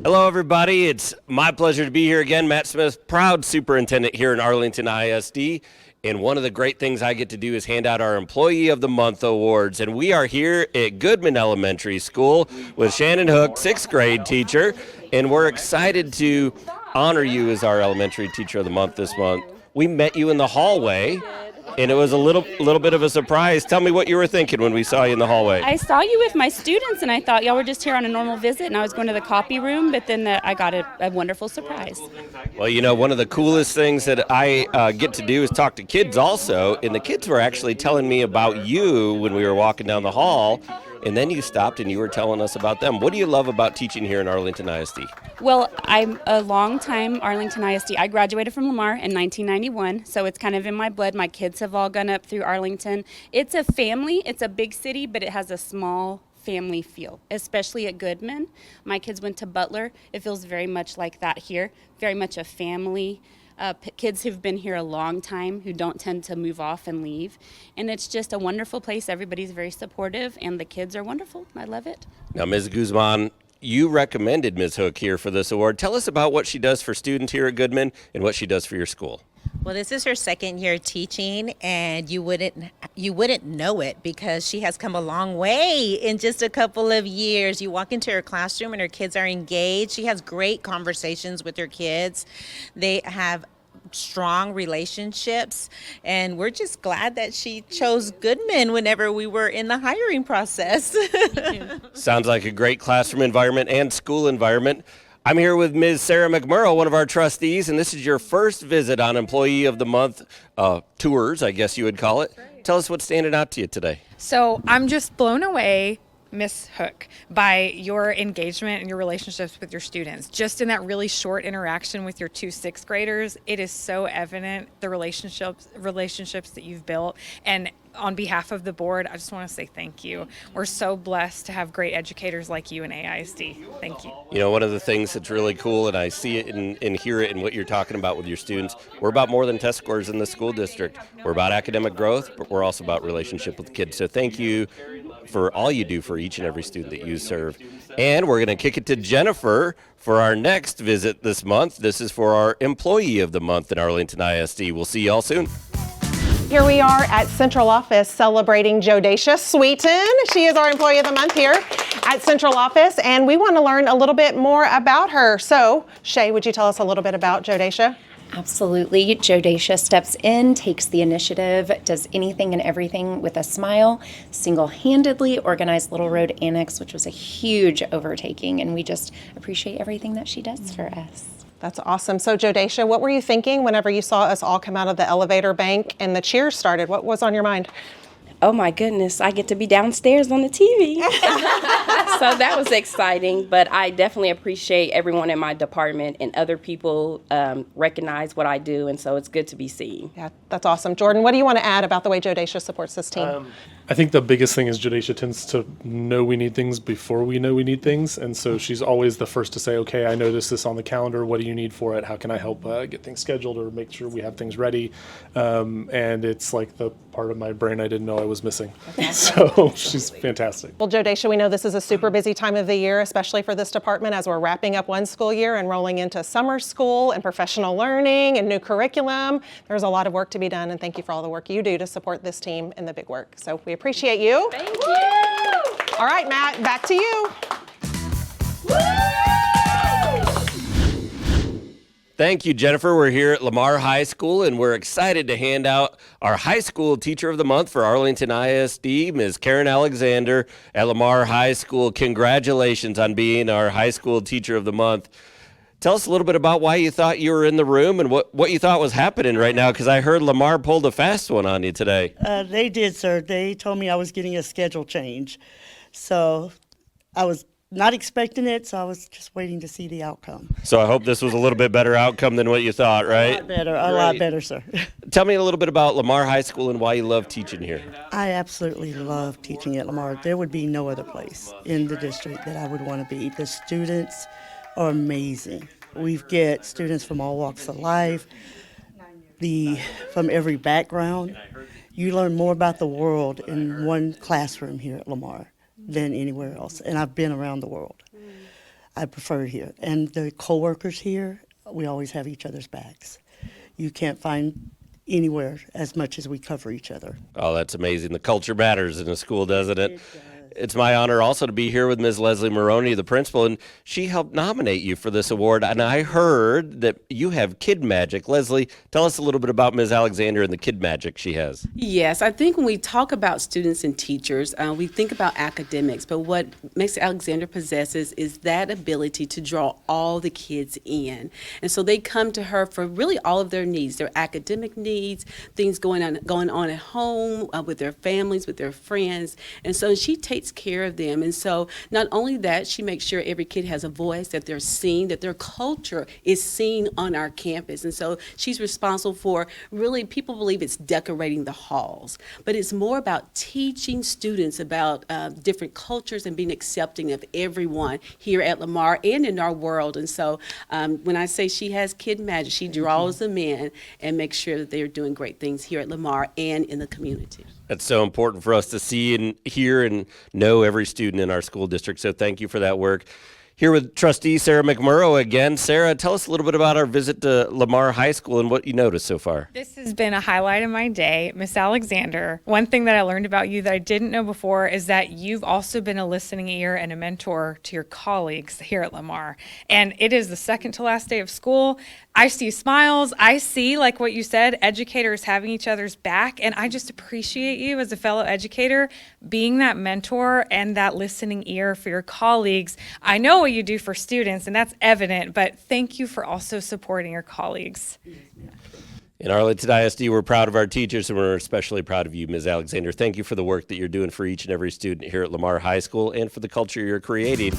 Hello, everybody. It's my pleasure to be here again. Matt Smith, proud superintendent here in Arlington ISD. And one of the great things I get to do is hand out our Employee of the Month awards. And we are here at Goodman Elementary School with Shannon Hook, sixth grade teacher. And we're excited to honor you as our Elementary Teacher of the Month this month. We met you in the hallway, and it was a little bit of a surprise. Tell me what you were thinking when we saw you in the hallway. I saw you with my students, and I thought y'all were just here on a normal visit, and I was going to the copy room, but then I got a wonderful surprise. Well, you know, one of the coolest things that I get to do is talk to kids also, and the kids were actually telling me about you when we were walking down the hall, and then you stopped and you were telling us about them. What do you love about teaching here in Arlington ISD? Well, I'm a long-time Arlington ISD. I graduated from Lamar in 1991, so it's kind of in my blood. My kids have all gone up through Arlington. It's a family. It's a big city, but it has a small family feel, especially at Goodman. My kids went to Butler. It feels very much like that here, very much a family. Kids who've been here a long time who don't tend to move off and leave. And it's just a wonderful place. Everybody's very supportive, and the kids are wonderful. I love it. Now, Ms. Guzman, you recommended Ms. Hook here for this award. Tell us about what she does for students here at Goodman and what she does for your school. Well, this is her second year teaching, and you wouldn't know it because she has come a long way in just a couple of years. You walk into her classroom and her kids are engaged. She has great conversations with her kids. They have strong relationships, and we're just glad that she chose Goodman whenever we were in the hiring process. Sounds like a great classroom environment and school environment. I'm here with Ms. Sarah McMurrow, one of our trustees, and this is your first visit on Employee of the Month tours, I guess you would call it. Tell us what's standing out to you today. So I'm just blown away, Miss Hook, by your engagement and your relationships with your students. Just in that really short interaction with your two sixth graders, it is so evident the relationships that you've built. And on behalf of the board, I just want to say thank you. We're so blessed to have great educators like you in AISD. Thank you. You know, one of the things that's really cool, and I see it and hear it in what you're talking about with your students, we're about more than test scores in the school district. We're about academic growth, but we're also about relationship with kids. So thank you for all you do for each and every student that you serve. And we're going to kick it to Jennifer for our next visit this month. This is for our Employee of the Month in Arlington ISD. We'll see you all soon. Here we are at Central Office celebrating Jodecia Sweeten. She is our Employee of the Month here at Central Office, and we want to learn a little bit more about her. So, Shay, would you tell us a little bit about Jodecia? Absolutely. Jodecia steps in, takes the initiative, does anything and everything with a smile, single-handedly organized Little Road Annex, which was a huge overtaking, and we just appreciate everything that she does for us. That's awesome. So, Jodecia, what were you thinking whenever you saw us all come out of the elevator bank and the cheers started? What was on your mind? Oh my goodness, I get to be downstairs on the TV. So that was exciting, but I definitely appreciate everyone in my department and other people recognize what I do, and so it's good to be seen. Yeah, that's awesome. Jordan, what do you want to add about the way Jodecia supports this team? I think the biggest thing is Jodecia tends to know we need things before we know we need things, and so she's always the first to say, okay, I noticed this on the calendar, what do you need for it, how can I help get things scheduled or make sure we have things ready, and it's like the part of my brain I didn't know I was missing. So she's fantastic. Well, Jodecia, we know this is a super busy time of the year, especially for this department as we're wrapping up one school year and rolling into summer school and professional learning and new curriculum. There's a lot of work to be done, and thank you for all the work you do to support this team in the big work. So we appreciate you. Thank you. All right, Matt, back to you. Thank you, Jennifer. We're here at Lamar High School, and we're excited to hand out our High School Teacher of the Month for Arlington ISD, Ms. Karen Alexander at Lamar High School. Congratulations on being our High School Teacher of the Month. Tell us a little bit about why you thought you were in the room and what you thought was happening right now, because I heard Lamar pulled a fast one on you today. They did, sir. They told me I was getting a schedule change. So I was not expecting it, so I was just waiting to see the outcome. So I hope this was a little bit better outcome than what you thought, right? A lot better, sir. Tell me a little bit about Lamar High School and why you love teaching here. I absolutely love teaching at Lamar. There would be no other place in the district that I would want to be. The students are amazing. We get students from all walks of life, from every background. You learn more about the world in one classroom here at Lamar than anywhere else, and I've been around the world. I prefer it here. And the coworkers here, we always have each other's backs. You can't find anywhere as much as we cover each other. Oh, that's amazing. The culture matters in a school, doesn't it? It's my honor also to be here with Ms. Leslie Maroney, the principal, and she helped nominate you for this award. And I heard that you have kid magic. Leslie, tell us a little bit about Ms. Alexander and the kid magic she has. Yes, I think when we talk about students and teachers, we think about academics, but what Ms. Alexander possesses is that ability to draw all the kids in. And so they come to her for really all of their needs, their academic needs, things going on at home, with their families, with their friends. And so she takes care of them. And so not only that, she makes sure every kid has a voice, that they're seen, that their culture is seen on our campus. And so she's responsible for, really, people believe it's decorating the halls, but it's more about teaching students about different cultures and being accepting of everyone here at Lamar and in our world. And so when I say she has kid magic, she draws them in and makes sure that they're doing great things here at Lamar and in the community. That's so important for us to see and hear and know every student in our school district. So thank you for that work. Here with trustee Sarah McMurrow again. Sarah, tell us a little bit about our visit to Lamar High School and what you noticed so far. This has been a highlight of my day. Miss Alexander, one thing that I learned about you that I didn't know before is that you've also been a listening ear and a mentor to your colleagues here at Lamar. And it is the second to last day of school. I see smiles. I see, like what you said, educators having each other's back. And I just appreciate you as a fellow educator being that mentor and that listening ear for your colleagues. I know what you do for students, and that's evident, but thank you for also supporting your colleagues. In Arlington ISD, we're proud of our teachers, and we're especially proud of you, Ms. Alexander. Thank you for the work that you're doing for each and every student here at Lamar High School and for the culture you're creating.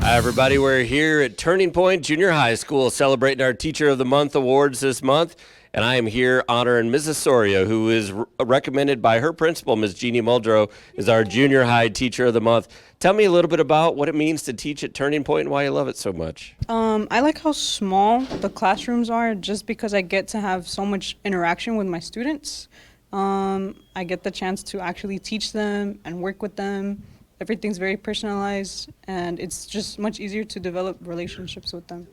Hi, everybody. We're here at Turning Point Junior High School celebrating our Teacher of the Month awards this month. And I am here honoring Ms. Osorio, who is recommended by her principal, Ms. Jeannie Muldrow, as our Junior High Teacher of the Month. Tell me a little bit about what it means to teach at Turning Point and why you love it so much. I like how small the classrooms are just because I get to have so much interaction with my students. I get the chance to actually teach them and work with them. Everything's very personalized, and it's just much easier to develop relationships with them.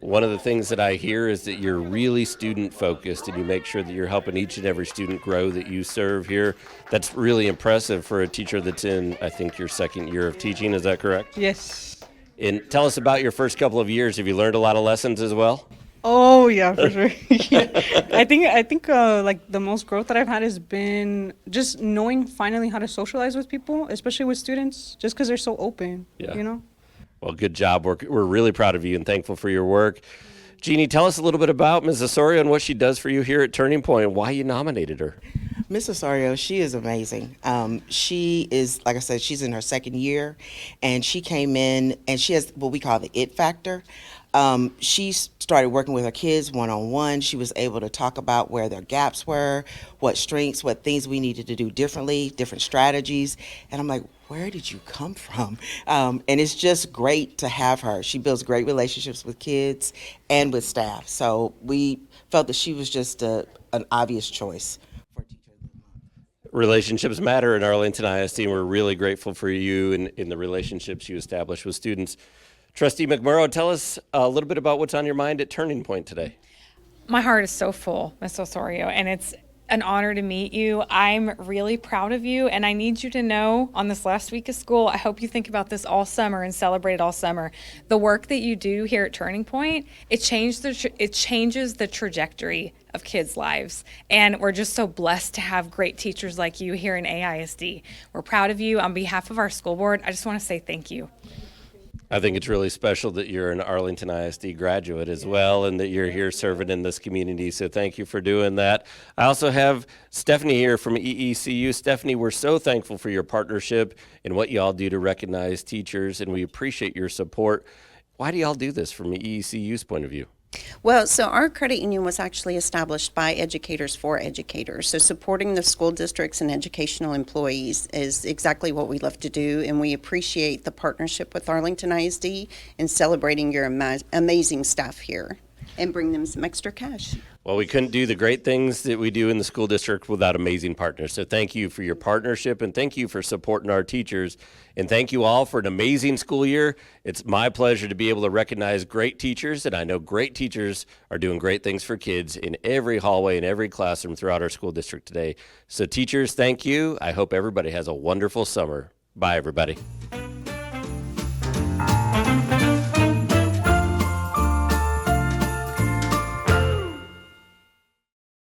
One of the things that I hear is that you're really student focused and you make sure that you're helping each and every student grow that you serve here. That's really impressive for a teacher that's in, I think, your second year of teaching. Is that correct? Yes. And tell us about your first couple of years. Have you learned a lot of lessons as well? Oh yeah, for sure. Yeah. I think like the most growth that I've had has been just knowing finally how to socialize with people, especially with students, just because they're so open. Yeah. You know. Well, good job. We're really proud of you and thankful for your work. Jeannie, tell us a little bit about Ms. Osorio and what she does for you here at Turning Point and why you nominated her. Miss Osorio, she is amazing. She is, like I said, she's in her second year, and she came in, and she has what we call the it factor. She started working with her kids one-on-one. She was able to talk about where their gaps were, what strengths, what things we needed to do differently, different strategies. And I'm like, where did you come from? And it's just great to have her. She builds great relationships with kids and with staff. So we felt that she was just an obvious choice for Teacher of the Month. Relationships matter in Arlington ISD, and we're really grateful for you and in the relationships you establish with students. Trustee McMurrow, tell us a little bit about what's on your mind at Turning Point today. My heart is so full, Miss Osorio, and it's an honor to meet you. I'm really proud of you, and I need you to know on this last week of school, I hope you think about this all summer and celebrate it all summer. The work that you do here at Turning Point, it changes the trajectory of kids' lives, and we're just so blessed to have great teachers like you here in AISD. We're proud of you. On behalf of our school board, I just want to say thank you. I think it's really special that you're an Arlington ISD graduate as well and that you're here serving in this community, so thank you for doing that. I also have Stephanie here from EECU. Stephanie, we're so thankful for your partnership and what y'all do to recognize teachers, and we appreciate your support. Why do y'all do this from EECU's point of view? Well, so our credit union was actually established by educators for educators. So supporting the school districts and educational employees is exactly what we love to do, and we appreciate the partnership with Arlington ISD and celebrating your amazing staff here and bring them some extra cash. Well, we couldn't do the great things that we do in the school district without amazing partners. So thank you for your partnership, and thank you for supporting our teachers. And thank you all for an amazing school year. It's my pleasure to be able to recognize great teachers, and I know great teachers are doing great things for kids in every hallway and every classroom throughout our school district today. So teachers, thank you. I hope everybody has a wonderful summer. Bye, everybody.